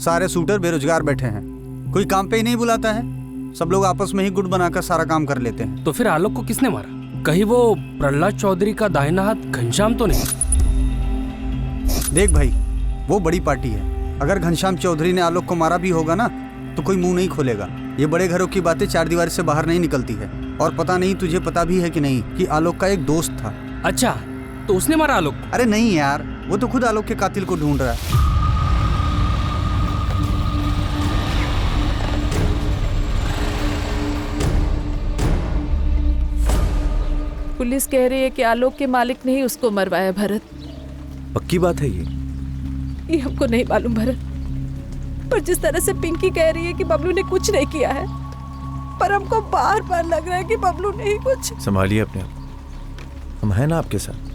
सारे शूटर बेरोजगार बैठे हैं, कोई काम पे ही नहीं बुलाता है, सब लोग आपस में ही गुट बनाकर सारा काम कर लेते हैं। तो फिर आलोक को किसने मारा? कहीं वो प्रहलाद चौधरी का दाहिना हाथ घनश्याम तो नहीं? देख भाई, वो बड़ी पार्टी है, अगर घनश्याम चौधरी ने आलोक को मारा भी होगा ना तो कोई मुंह नहीं खोलेगा। ये बड़े घरों की बातें चार दीवार से बाहर नहीं निकलती है। और पता नहीं तुझे पता भी है कि नहीं कि आलोक का एक दोस्त था। अच्छा, तो उसने मारा आलोक? अरे नहीं यार, वो तो खुद आलोक के कातिल को ढूंढ रहा है। पुलिस कह रही है कि आलोक के मालिक ने ही उसको मरवाया। भरत, पक्की बात है ये हमको नहीं मालूम भरत, पर जिस तरह से पिंकी कह रही है कि बबलू ने कुछ नहीं किया है, पर हमको बार बार लग रहा है कि बबलू ने ही कुछ। संभालिए अपने आप, हम हैं ना आपके साथ।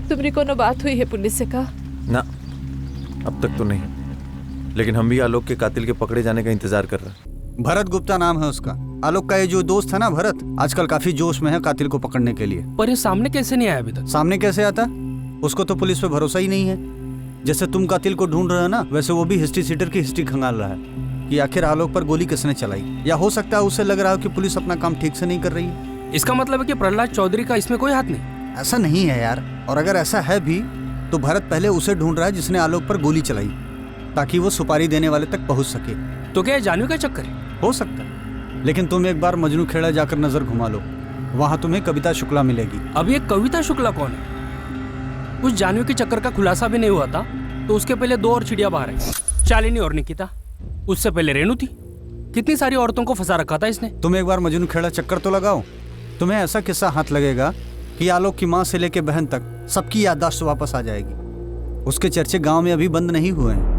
तुम्हारी कोनो बात हुई है पुलिस से? कहा ना, अब तक तो नहीं, लेकिन हम भी आलोक के कातिल के पकड़े जाने का इंतजार कर रहे हैं। भरत गुप्ता नाम है उसका। आलोक का ये जो दोस्त है ना भरत, आजकल काफी जोश में है कातिल को पकड़ने के लिए। पर ये सामने कैसे नहीं आया अभी तक? सामने कैसे आता? उसको तो पुलिस पे भरोसा ही नहीं है। जैसे तुम कातिल को ढूंढ रहे हो ना, वैसे वो भी हिस्ट्री सीटर की हिस्ट्री खंगाल रहा है कि आखिर आलोक पर गोली किसने चलाई। या हो सकता है उसे लग रहा हो कि पुलिस अपना काम ठीक से नहीं कर रही है। इसका मतलब है कि प्रहलाद चौधरी का इसमें कोई हाथ नहीं? ऐसा नहीं है यार, और अगर ऐसा है भी तो भरत पहले उसे ढूंढ रहा है जिसने आलोक पर गोली चलाई, ताकि वो सुपारी देने वाले तक पहुंच सके। तो क्या जानवी का चक्कर है? हो सकता है, लेकिन तुम एक बार मजनू खेड़ा जाकर नजर घुमा लो, वहां तुम्हें कविता शुक्ला मिलेगी। अब ये कविता शुक्ला कौन है? उस जानवी के चक्कर का खुलासा भी नहीं हुआ था तो उसके पहले दो और चिड़िया बाहर आई, शालिनी और निकिता। उससे पहले रेणु थी। कितनी सारी औरतों को फंसा रखा था इसने। तुम एक बार मजनू खेड़ा चक्कर तो लगाओ, तुम्हें ऐसा किस्सा हाथ लगेगा कि आलोक की माँ से लेके बहन तक सबकी याददाश्त वापस आ जाएगी। उसके चर्चे गांव में अभी बंद नहीं हुए हैं।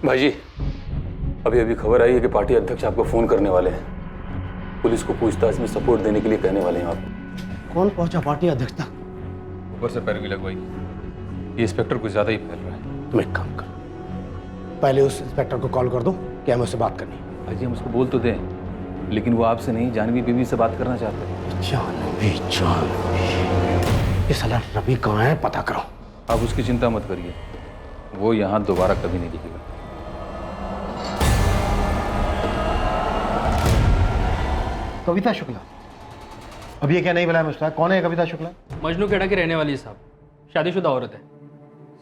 भाई जी, अभी अभी खबर आई है कि पार्टी अध्यक्ष आपको फोन करने वाले हैं। पुलिस को पूछताछ में सपोर्ट देने के लिए कहने वाले हैं आपको। कौन पहुंचा पार्टी अध्यक्ष तक? ऊपर से पैरवी लगवाई। ये इंस्पेक्टर कुछ ज्यादा ही फैल रहा है। तुम एक काम कर, पहले उस इंस्पेक्टर को कॉल कर दो कि हमें उससे बात करनी है। भाई जी, हम उसको बोल तो दें, लेकिन वो आपसे नहीं जानवी बीवी से बात करना चाहते हैं। जानवी, ये साला रवि कहाँ है, पता करो। आप उसकी चिंता मत करिए, वो यहाँ दोबारा कभी नहीं दिखेगा। कविता शुक्ला? अब ये क्या नहीं बुलाया मुझे? कौन है कविता शुक्ला? मजनू खेड़ा की रहने वाली है साहब, शादीशुदा औरत है।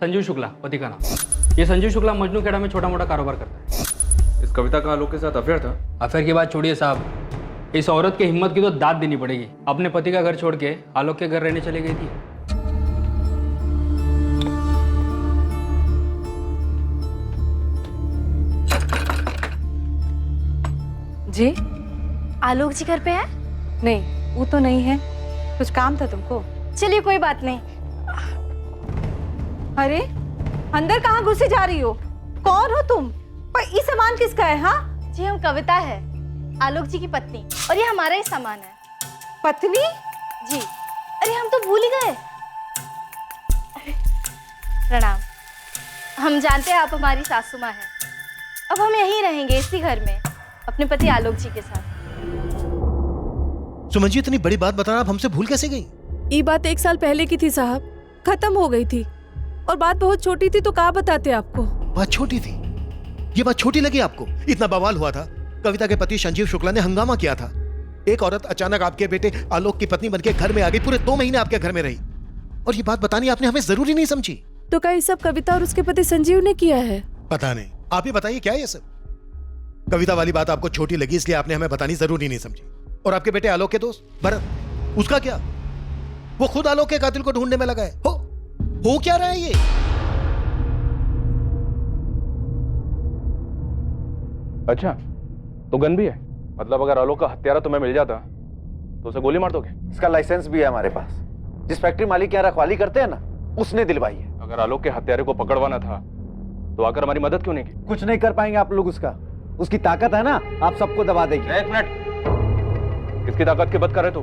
संजीव शुक्ला पति का नाम। ये संजीव शुक्ला मजनू खेड़ा में छोटा मोटा कारोबार करता है। इस कविता का आलोक के साथ अफेयर था? अफेयर की बात छोड़िए साहब, इस औरत की हिम्मत की तो दाद देनी पड़ेगी। अपने पति का घर छोड़ के आलोक के घर रहने चली गई थी। जी, आलोक जी घर पे है? नहीं, वो तो नहीं है। कुछ काम था तुमको? चलिए कोई बात नहीं। अरे अंदर कहाँ घुसे जा रही हो? कौन हो तुम? पर ये सामान किसका है? हाँ जी, हम कविता है, आलोक जी की पत्नी, और ये हमारा ही सामान है। पत्नी? जी। अरे हम तो भूल ही गए। प्रणाम। हम जानते हैं आप हमारी सासू माँ हैं। अब हम यहीं रहेंगे इसी घर में अपने पति आलोक जी के साथ। सुमन जी, इतनी बड़ी बात बताना आप हमसे भूल कैसे गई? ये बात 1 साल पहले की थी साहब, खत्म हो गई थी। और बात बहुत छोटी थी तो कहाँ बताते आपको। बात छोटी थी? ये बात छोटी लगी आपको? इतना बवाल हुआ था, कविता के पति संजीव शुक्ला ने हंगामा किया था। एक औरत अचानक आपके बेटे आलोक की पत्नी बनके घर में आ गई, पूरे 2 महीने आपके घर में रही, और ये बात बतानी आपने हमें जरूरी नहीं समझी? तो क्या ये सब कविता और उसके पति संजीव ने किया है? पता नहीं, आप ही बताइए क्या है ये सब? कविता वाली बात आपको छोटी लगी इसलिए आपने हमें बतानी जरूरी नहीं समझी। और आपके बेटे आलोक के दोस्त भरत, उसका क्या? वो खुद आलोक के कातिल को ढूंढने में लगा है। हो क्या रहा है ये? अच्छा, तो गन भी है? मतलब अगर आलोक का हत्यारा तुम्हें मिल जाता तो उसे गोली मार दोगे? इसका लाइसेंस भी है हमारे पास। जिस फैक्ट्री मालिक यहाँ रखवाली करते हैं ना, उसने दिलवाई है। अगर आलोक के हत्यारे को पकड़वाना था तो आकर हमारी मदद क्यों नहीं की? कुछ नहीं कर पाएंगे आप लोग उसका। उसकी ताकत है ना, आप सबको दबा देगी। 1 मिनट, किसकी ताकत की बात कर रहे तू?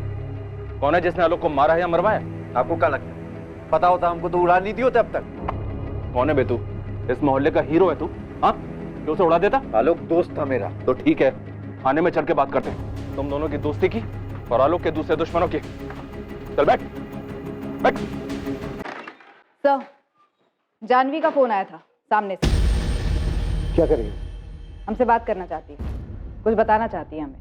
कौन है जिसने आलोक को मारा है या मरवाया? आपको क्या लगता है पता होता हमको तो उड़ा नहीं दी होते अब तक। कौन है बे तू? इस मोहल्ले का हीरो है तू? हाँ, जो उसे उड़ा देता? आलोक दोस्त था मेरा। तो ठीक है, आने में चढ़ के बात करते हैं। तुम दोनों की दोस्ती की और आलोक के दूसरे दुश्मनों की। चल बैठ बैठ। सर, जानवी का फोन आया था सामने से। क्या करेंगे? हमसे बात करना चाहती है, कुछ बताना चाहती है हमें।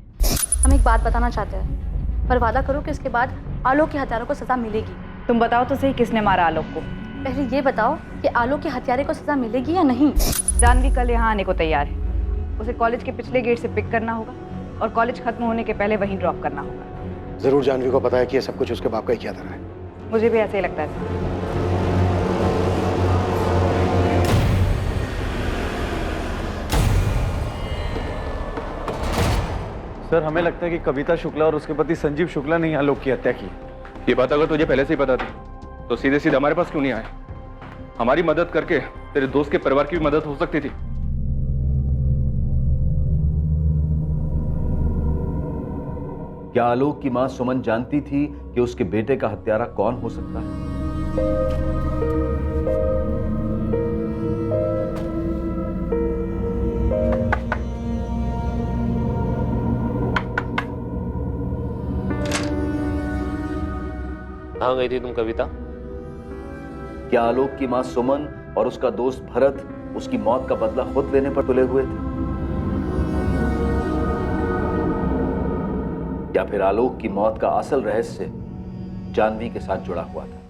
हम एक बात बताना चाहते हैं, पर वादा करो कि उसके बाद आलोक के हत्यारों को सजा मिलेगी। तुम बताओ तो सही, किसने मारा आलोक को? पहले ये बताओ कि आलोक के हत्यारे को सजा मिलेगी या नहीं। जानवी कल यहाँ आने को तैयार है। उसे कॉलेज के पिछले गेट से पिक करना होगा और कॉलेज खत्म होने के पहले वहीं ड्रॉप करना होगा। जरूर जानवी को पता है कि ये सब कुछ उसके बाप का ही किया था। मुझे भी ऐसे ही लगता है। सर हमें लगता है कि कविता शुक्ला और उसके पति संजीव शुक्ला ने आलोक की हत्या की। ये बात अगर तुझे पहले से ही पता थी तो सीधे सीधे हमारे पास क्यों नहीं आए? हमारी मदद करके तेरे दोस्त के परिवार की भी मदद हो सकती थी। क्या आलोक की मां सुमन जानती थी कि उसके बेटे का हत्यारा कौन हो सकता है? कहाँ गई थी तुम कविता? क्या आलोक की मां सुमन और उसका दोस्त भरत उसकी मौत का बदला खुद लेने पर तुले हुए थे? या फिर आलोक की मौत का असल रहस्य जानवी के साथ जुड़ा हुआ था?